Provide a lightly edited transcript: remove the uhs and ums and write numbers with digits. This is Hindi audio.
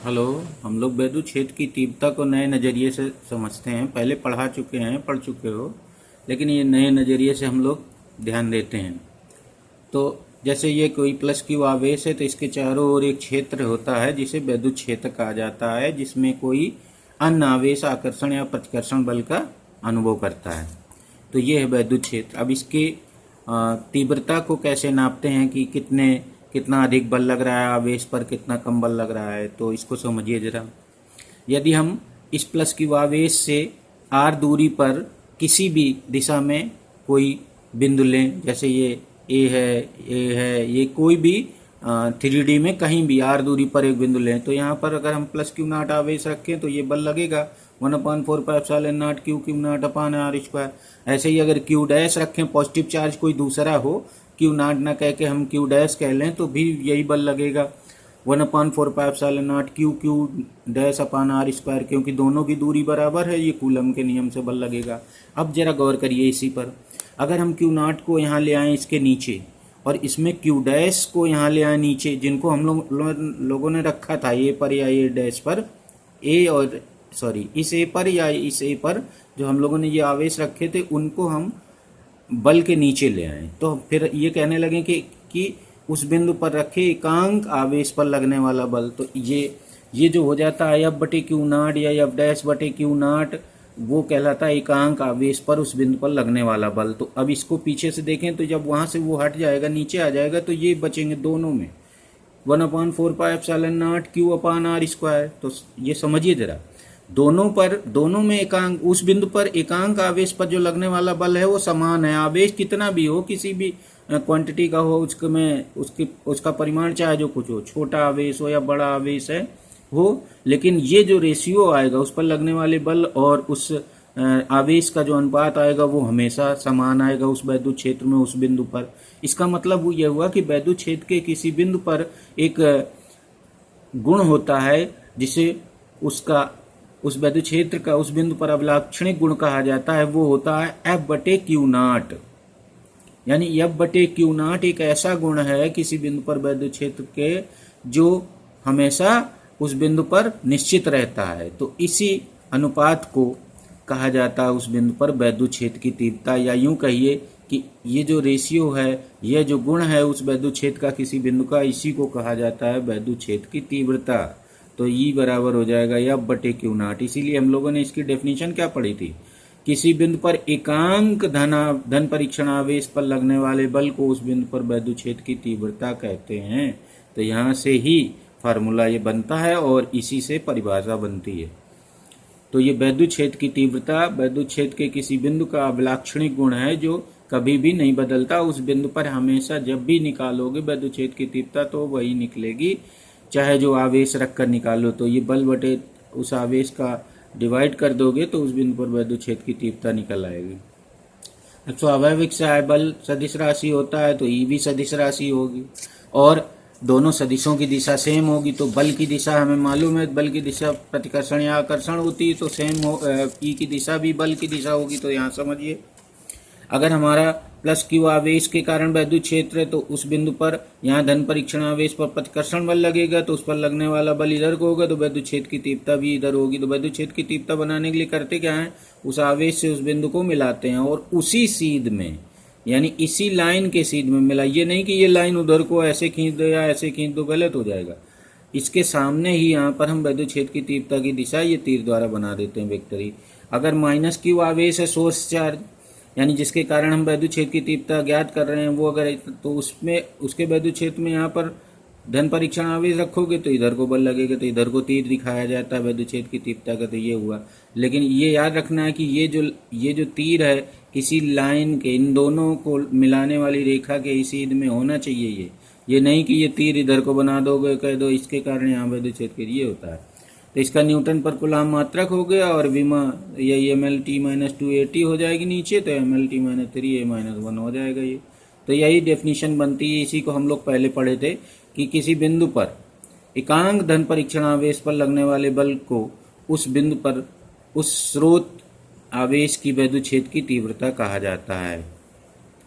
हेलो। हम लोग वैद्युत क्षेत्र की तीव्रता को नए नज़रिए से समझते हैं। पहले पढ़ चुके हो, लेकिन ये नए नज़रिए से हम लोग ध्यान देते हैं। तो जैसे ये कोई प्लस क्यू आवेश है तो इसके चारों ओर एक क्षेत्र होता है जिसे वैद्युत क्षेत्र कहा जाता है, जिसमें कोई अन्य आवेश आकर्षण या प्रतिकर्षण बल का अनुभव करता है। तो ये है वैद्युत क्षेत्र। अब इसकी तीव्रता को कैसे नापते हैं कि कितना अधिक बल लग रहा है आवेश पर, कितना कम बल लग रहा है, तो इसको समझिए जरा। यदि हम इस प्लस क्यू आवेश से r दूरी पर किसी भी दिशा में कोई बिंदु लें, जैसे ये ए है, ये कोई भी 3D में कहीं भी r दूरी पर एक बिंदु लें, तो यहाँ पर अगर हम प्लस क्यू नॉट आवेश रखें तो ये बल लगेगा 1/4πε0 Q naught upon R square. ऐसे ही अगर क्यू डैश रखें, पॉजिटिव चार्ज कोई दूसरा हो, क्यू नॉट ना कह के हम क्यू डैश कह लें, तो भी यही बल लगेगा 1/4πε0 Q dash upon R square, क्योंकि दोनों की दूरी बराबर है, ये कूलम के नियम से बल लगेगा। अब जरा गौर करिए इसी पर। अगर हम क्यू नॉट को यहाँ ले आएँ इसके नीचे, और इसमें क्यू डैश को यहाँ ले आए नीचे, जिनको हम लोगों ने रखा था ए पर या ए डैश पर, इस ए पर या इस ए पर जो हम लोगों ने ये आवेश रखे थे, उनको हम बल के नीचे ले आए, तो फिर ये कहने लगे कि उस बिंदु पर रखे एकांक आवेश पर लगने वाला बल। तो ये जो हो जाता है एफ बटे क्यू नॉट या एफ डैश बटे क्यू नॉट, वो कहलाता है एकांक आवेश पर उस बिंदु पर लगने वाला बल। तो अब इसको पीछे से देखें तो जब वहां से वो हट जाएगा, नीचे आ जाएगा, तो ये बचेंगे दोनों में 1/4πε0 क्यू अपान आर स्क्वायर। तो ये समझिए जरा, दोनों में एकांक, उस बिंदु पर एकांक आवेश पर जो लगने वाला बल है वो समान है। आवेश कितना भी हो, किसी भी क्वांटिटी का हो, उसका परिमाण चाहे जो कुछ हो, छोटा आवेश हो या बड़ा आवेश है हो, लेकिन ये जो रेशियो आएगा उस पर लगने वाले बल और उस आवेश का जो अनुपात आएगा वो हमेशा समान आएगा उस वैद्युत क्षेत्र में, उस बिंदु पर। इसका मतलब वो यह हुआ कि वैद्युत क्षेत्र के किसी बिंदु पर एक गुण होता है जिसे उस वैद्युत क्षेत्र का उस बिंदु पर अभिलाक्षणिक गुण कहा जाता है। वो होता है एफ बटे क्यू नॉट। यानी एफ बटे क्यू नॉट एक ऐसा गुण है किसी बिंदु पर वैद्युत क्षेत्र के, जो हमेशा उस बिंदु पर निश्चित रहता है। तो इसी अनुपात को कहा जाता है उस बिंदु पर वैद्युत क्षेत्र की तीव्रता, या यूं कहिए कि ये जो रेशियो है, यह जो गुण है उस वैद्युत क्षेत्र का किसी बिंदु का, इसी को कहा जाता है वैद्युत क्षेत्र की तीव्रता। तो ई बराबर हो जाएगा एफ बटे क्यू नॉट। इसीलिए हम लोगों ने इसकी डेफिनेशन क्या पढ़ी थी, किसी बिंदु पर एकांक धन परीक्षण आवेश पर लगने वाले बल को उस बिंदु पर वैद्युत क्षेत्र की तीव्रता कहते हैं। तो यहाँ से ही फार्मूला ये बनता है और इसी से परिभाषा बनती है। तो ये वैद्युत क्षेत्र की तीव्रता वैद्युत क्षेत्र के किसी बिंदु का अभिलाक्षणिक गुण है जो कभी भी नहीं बदलता। उस बिंदु पर हमेशा जब भी निकालोगे वैद्युत क्षेत्र की तीव्रता तो वही निकलेगी, चाहे जो आवेश रखकर निकालो। तो ये बल बटे उस आवेश का डिवाइड कर दोगे तो उस बिंदु पर वैद्युत क्षेत्र की तीव्रता निकल आएगी। अब स्वाभाविक से आय बल सदिश राशि होता है तो ई भी सदिश राशि होगी, और दोनों सदिशों की दिशा सेम होगी। तो बल की दिशा हमें मालूम है, बल की दिशा प्रतिकर्षण या आकर्षण होती है, तो सेम हो ई की दिशा भी बल की दिशा होगी। तो यहाँ समझिए, अगर हमारा प्लस क्यू आवेश के कारण वैद्युत क्षेत्र है तो उस बिंदु पर यहाँ धन परीक्षण आवेश पर प्रतिकर्षण बल लगेगा, तो उस पर लगने वाला बल इधर को होगा, तो वैद्युत क्षेत्र की तीव्रता भी इधर होगी। तो वैद्युत क्षेत्र की तीव्रता बनाने के लिए करते क्या है, उस आवेश से उस बिंदु को मिलाते हैं और उसी सीध में, यानी इसी लाइन के सीध में मिला। ये नहीं कि ये लाइन उधर को ऐसे खींच दो या ऐसे खींच दो, गलत हो जाएगा। इसके सामने ही यहाँ पर हम वैद्युत क्षेत्र की तीव्रता की दिशा ये तीर द्वारा बना देते हैं, वेक्टर ही। अगर माइनस क्यू आवेश है, सोर्स चार्ज, यानी जिसके कारण हम वैद्युत क्षेत्र की तीव्रता ज्ञात कर रहे हैं, वो अगर, तो उसमें उसके वैद्युत क्षेत्र में यहाँ पर धन परीक्षण आवेश रखोगे तो इधर को बल लगेगा, तो इधर को तीर दिखाया जाता है वैद्युत क्षेत्र की तीव्रता का। तो ये हुआ। लेकिन ये याद रखना है कि ये जो तीर है किसी लाइन के, इन दोनों को मिलाने वाली रेखा के इसी सीध में होना चाहिए। ये नहीं कि ये तीर इधर को बना दोगे, कह दो इसके कारण यहाँ वैद्युत क्षेत्र के लिए होता है। तो इसका न्यूटन पर कूलाम मात्रक हो गया, और विमा ये mlt-280 हो जाएगी नीचे, तो mlt-3a-1 हो जाएगा ये। तो यही डेफिनेशन बनती है। इसी को हम लोग पहले पढ़े थे कि किसी बिंदु पर एकांक धन परीक्षण आवेश पर लगने वाले बल को उस बिंदु पर उस स्रोत आवेश की वैद्युत क्षेत्र की तीव्रता कहा जाता है।